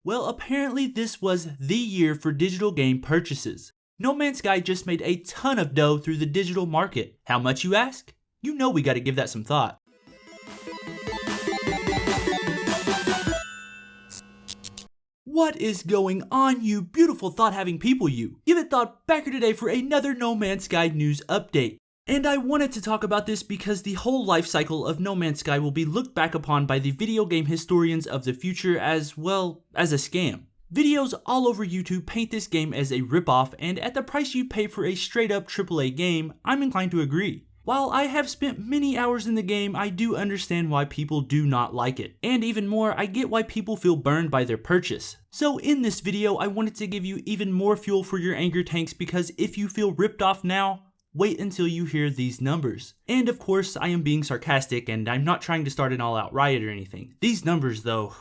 Well, apparently this was the year for digital game purchases. No Man's Sky just made a ton of dough through the digital market. How much, you ask? You know we gotta give that some thought. What is going on, you beautiful thought-having people, you? Give it thought back here today for another No Man's Sky news update. And I wanted to talk about this because the whole life cycle of No Man's Sky will be looked back upon by the video game historians of the future as, well, as a scam. Videos all over YouTube paint this game as a ripoff, and at the price you pay for a straight-up AAA game, I'm inclined to agree. While I have spent many hours in the game, I do understand why people do not like it. And even more, I get why people feel burned by their purchase. So in this video, I wanted to give you even more fuel for your anger tanks, because if you feel ripped off now, wait until you hear these numbers. And of course, I am being sarcastic and I'm not trying to start an all-out riot or anything. These numbers though,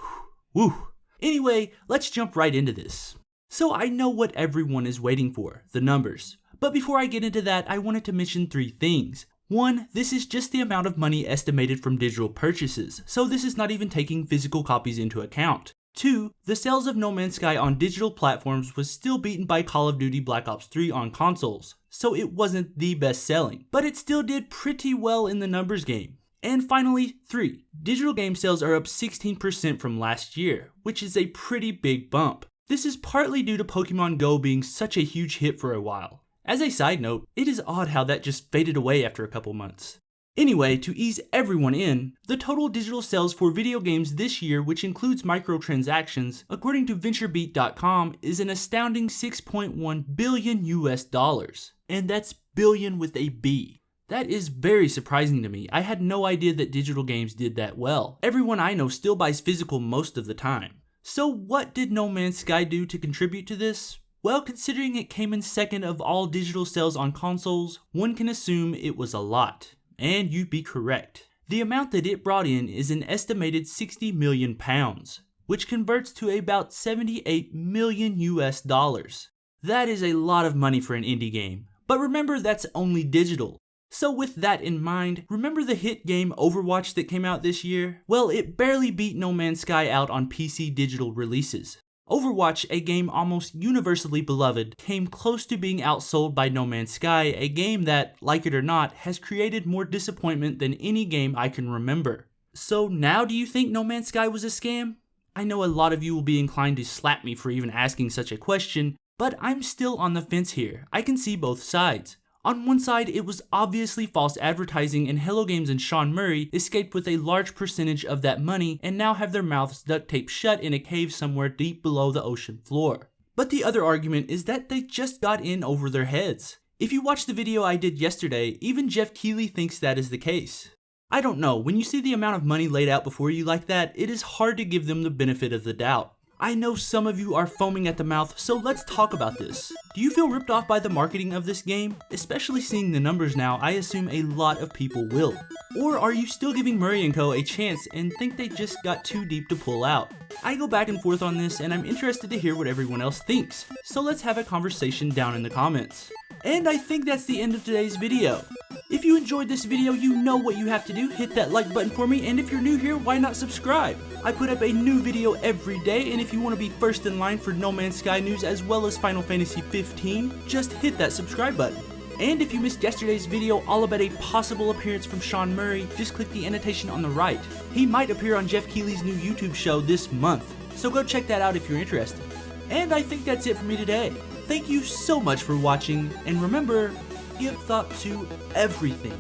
whew. Anyway, let's jump right into this. So I know what everyone is waiting for, the numbers. But before I get into that, I wanted to mention 3 things. 1, this is just the amount of money estimated from digital purchases, so this is not even taking physical copies into account. 2, the sales of No Man's Sky on digital platforms was still beaten by Call of Duty Black Ops 3 on consoles, so it wasn't the best selling, but it still did pretty well in the numbers game. And finally, 3, digital game sales are up 16% from last year, which is a pretty big bump. This is partly due to Pokemon Go being such a huge hit for a while. As a side note, it is odd how that just faded away after a couple months. Anyway, to ease everyone in, the total digital sales for video games this year, which includes microtransactions, according to VentureBeat.com, is an astounding $6.1 billion US. And that's billion with a B. That is very surprising to me. I had no idea that digital games did that well. Everyone I know still buys physical most of the time. So what did No Man's Sky do to contribute to this? Well, considering it came in second of all digital sales on consoles, one can assume it was a lot. And you'd be correct. The amount that it brought in is an estimated 60 million pounds, which converts to about 78 million US dollars. That is a lot of money for an indie game, but remember that's only digital. So with that in mind, remember the hit game Overwatch that came out this year? Well, it barely beat No Man's Sky out on PC digital releases. Overwatch, a game almost universally beloved, came close to being outsold by No Man's Sky, a game that, like it or not, has created more disappointment than any game I can remember. So now do you think No Man's Sky was a scam? I know a lot of you will be inclined to slap me for even asking such a question, but I'm still on the fence here. I can see both sides. On one side, it was obviously false advertising, and Hello Games and Sean Murray escaped with a large percentage of that money and now have their mouths duct taped shut in a cave somewhere deep below the ocean floor. But the other argument is that they just got in over their heads. If you watch the video I did yesterday, even Jeff Keighley thinks that is the case. I don't know, when you see the amount of money laid out before you like that, it is hard to give them the benefit of the doubt. I know some of you are foaming at the mouth, so let's talk about this. Do you feel ripped off by the marketing of this game? Especially seeing the numbers now, I assume a lot of people will. Or are you still giving Murray & Co. a chance and think they just got too deep to pull out? I go back and forth on this, and I'm interested to hear what everyone else thinks. So let's have a conversation down in the comments. And I think that's the end of today's video. If you enjoyed this video, you know what you have to do. Hit that like button for me, and if you're new here, why not subscribe? I put up a new video every day, and if you want to be first in line for No Man's Sky news as well as Final Fantasy 15, just hit that subscribe button. And if you missed yesterday's video all about a possible appearance from Sean Murray, just click the annotation on the right. He might appear on Jeff Keighley's new YouTube show this month, so go check that out if you're interested. And I think that's it for me today. Thank you so much for watching, and remember, give thought to everything.